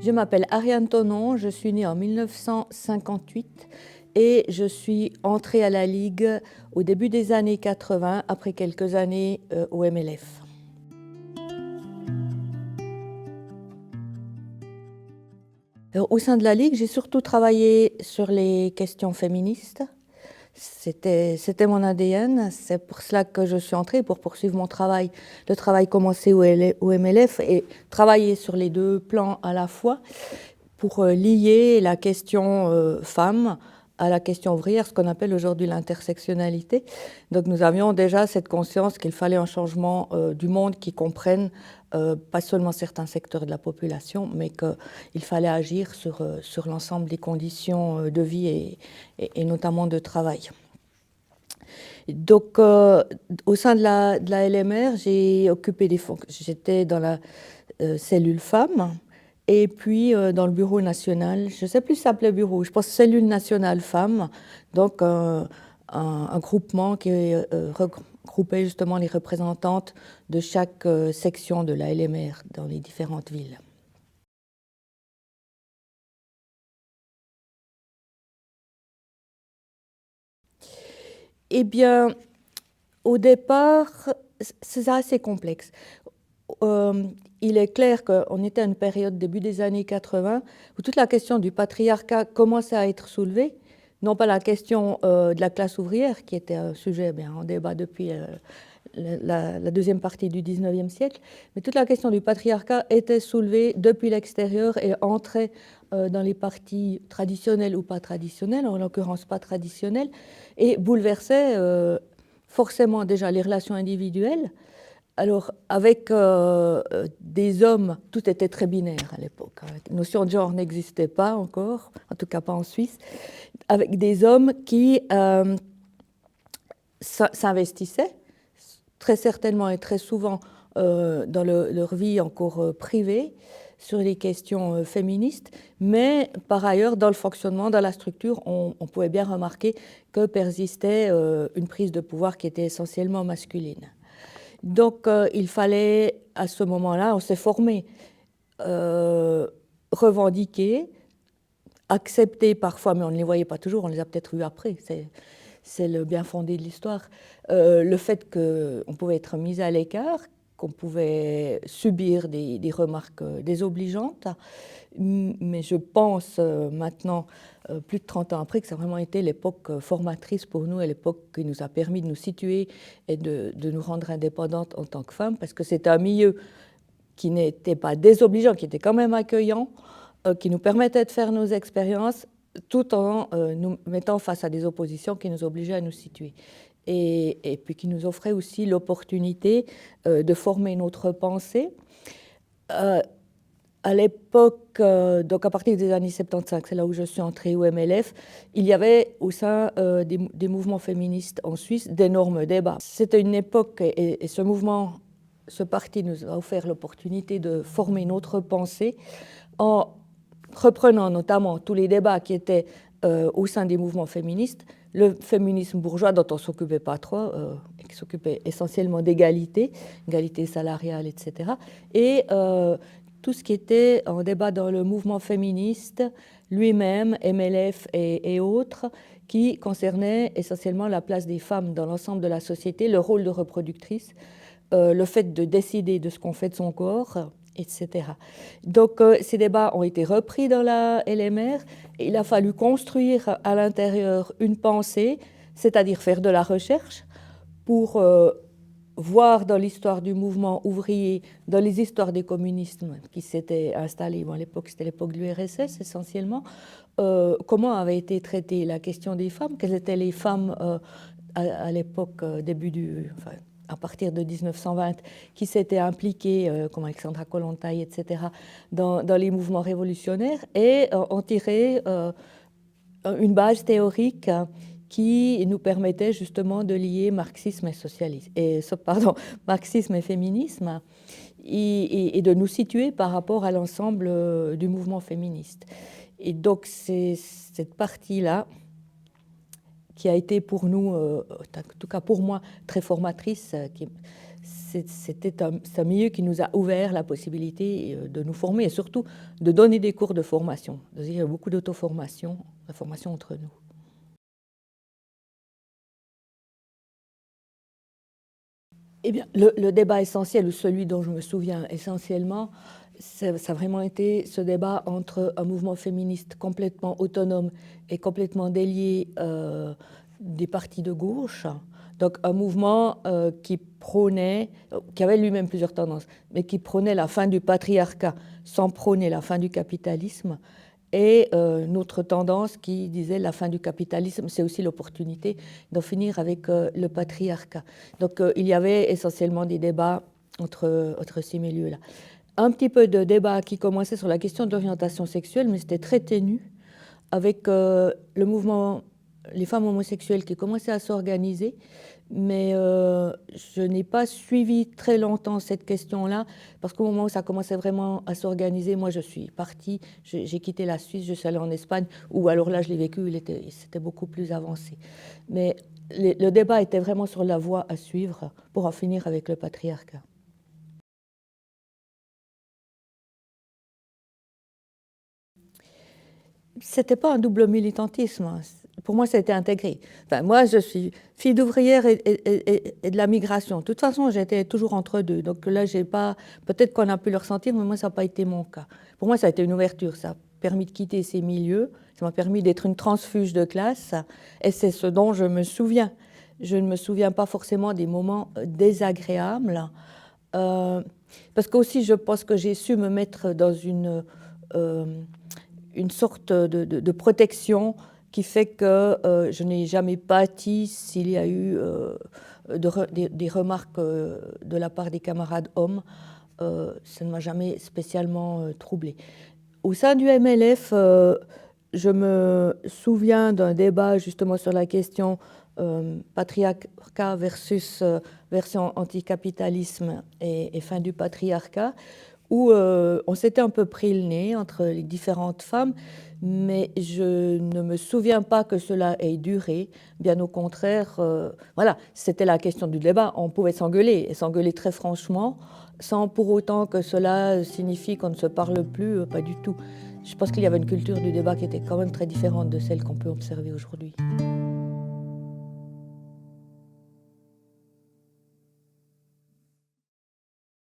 Je m'appelle Ariane Tonon, je suis née en 1958 et je suis entrée à la Ligue au début des années 80, après quelques années au MLF. Au sein de la Ligue, j'ai surtout travaillé sur les questions féministes. C'était mon ADN, c'est pour cela que je suis entrée, pour poursuivre mon travail. Le travail commencé au MLF et travailler sur les deux plans à la fois pour lier la question femme à la question ouvrière, ce qu'on appelle aujourd'hui l'intersectionnalité. Donc nous avions déjà cette conscience qu'il fallait un changement du monde qui comprenne pas seulement certains secteurs de la population, mais qu'il fallait agir sur l'ensemble des conditions de vie et notamment de travail. Donc, au sein de la LMR, j'ai occupé des fonctions. J'étais dans la cellule femmes et puis dans le bureau national. Je ne sais plus si ça s'appelait bureau, je pense cellule nationale femmes, donc un groupement qui regroupait justement les représentantes de chaque section de la LMR dans les différentes villes. Eh bien, au départ, c'est assez complexe. Il est clair qu'on était à une période début des années 80 où toute la question du patriarcat commençait à être soulevée, non pas la question de la classe ouvrière, qui était un sujet en débat depuis la deuxième partie du 19e siècle, mais toute la question du patriarcat était soulevée depuis l'extérieur et entrait dans les partis traditionnels ou pas traditionnels, en l'occurrence pas traditionnels, et bouleversait forcément déjà les relations individuelles. Alors, avec des hommes, tout était très binaire à l'époque. La notion de genre n'existait pas encore, en tout cas pas en Suisse. Avec des hommes qui s'investissaient, très certainement et très souvent dans leur vie encore privée, sur les questions féministes, mais par ailleurs, dans le fonctionnement, dans la structure, on pouvait bien remarquer que persistait une prise de pouvoir qui était essentiellement masculine. Donc, il fallait, à ce moment-là, on s'est formé, revendiquer, accepter parfois, mais on ne les voyait pas toujours, on les a peut-être eus après, c'est le bien fondé de l'histoire, le fait qu'on pouvait être mis à l'écart, qu'on pouvait subir des remarques désobligeantes, mais je pense maintenant, plus de 30 ans après, que ça a vraiment été l'époque formatrice pour nous, et l'époque qui nous a permis de nous situer et de nous rendre indépendantes en tant que femmes, parce que c'est un milieu qui n'était pas désobligeant, qui était quand même accueillant, qui nous permettait de faire nos expériences, tout en nous mettant face à des oppositions qui nous obligeaient à nous situer. Et puis qui nous offrait aussi l'opportunité de former notre pensée. À l'époque, donc à partir des années 75, c'est là où je suis entrée au MLF, il y avait au sein des mouvements féministes en Suisse d'énormes débats. C'était une époque, et ce mouvement, ce parti nous a offert l'opportunité de former notre pensée en reprenant notamment tous les débats qui étaient au sein des mouvements féministes, le féminisme bourgeois dont on ne s'occupait pas trop, qui s'occupait essentiellement d'égalité, égalité salariale, etc. Et tout ce qui était en débat dans le mouvement féministe lui-même, MLF et autres, qui concernait essentiellement la place des femmes dans l'ensemble de la société, le rôle de reproductrice, le fait de décider de ce qu'on fait de son corps, etc. Donc ces débats ont été repris dans la LMR. Et il a fallu construire à l'intérieur une pensée, c'est-à-dire faire de la recherche pour voir dans l'histoire du mouvement ouvrier, dans les histoires des communismes qui s'étaient installés, à l'époque c'était l'époque de l'URSS essentiellement, comment avait été traitée la question des femmes, quelles étaient les femmes à l'époque à partir de 1920, qui s'étaient impliquées, comme Alexandra Kollontai, etc., dans les mouvements révolutionnaires, et ont tiré une base théorique qui nous permettait justement de lier marxisme marxisme et féminisme, et de nous situer par rapport à l'ensemble du mouvement féministe. Et donc c'est cette partie-là qui a été pour nous, en tout cas pour moi, très formatrice. c'est un milieu qui nous a ouvert la possibilité de nous former et surtout de donner des cours de formation. Il y a beaucoup d'auto-formation, de formation entre nous. Eh bien, le débat essentiel, ou celui dont je me souviens essentiellement, ça a vraiment été ce débat entre un mouvement féministe complètement autonome et complètement délié des partis de gauche. Donc un mouvement qui prônait, qui avait lui-même plusieurs tendances, mais qui prônait la fin du patriarcat sans prôner la fin du capitalisme, et une autre tendance qui disait la fin du capitalisme, c'est aussi l'opportunité d'en finir avec le patriarcat. Donc il y avait essentiellement des débats entre ces milieux-là. Un petit peu de débat qui commençait sur la question de l'orientation sexuelle, mais c'était très ténu, avec le mouvement, les femmes homosexuelles qui commençaient à s'organiser, mais je n'ai pas suivi très longtemps cette question-là, parce qu'au moment où ça commençait vraiment à s'organiser, moi je suis partie, j'ai quitté la Suisse, je suis allée en Espagne, où alors là je l'ai vécu, c'était beaucoup plus avancé. Mais le débat était vraiment sur la voie à suivre pour en finir avec le patriarcat. C'était pas un double militantisme. Pour moi, ça a été intégré. Enfin, moi, je suis fille d'ouvrière et de la migration. De toute façon, j'étais toujours entre deux. Donc là, j'ai pas. Peut-être qu'on a pu le ressentir, mais moi, ça n'a pas été mon cas. Pour moi, ça a été une ouverture. Ça a permis de quitter ces milieux. Ça m'a permis d'être une transfuge de classe. Et c'est ce dont je me souviens. Je ne me souviens pas forcément des moments désagréables. Parce qu'aussi, je pense que j'ai su me mettre dans une sorte de protection qui fait que je n'ai jamais pâti s'il y a eu des remarques de la part des camarades hommes. Ça ne m'a jamais spécialement troublée. Au sein du MLF, je me souviens d'un débat justement sur la question patriarcat versus version anticapitalisme et fin du patriarcat, où on s'était un peu pris le nez entre les différentes femmes, mais je ne me souviens pas que cela ait duré. Bien au contraire, voilà, c'était la question du débat. On pouvait s'engueuler, et s'engueuler très franchement, sans pour autant que cela signifie qu'on ne se parle plus, pas du tout. Je pense qu'il y avait une culture du débat qui était quand même très différente de celle qu'on peut observer aujourd'hui.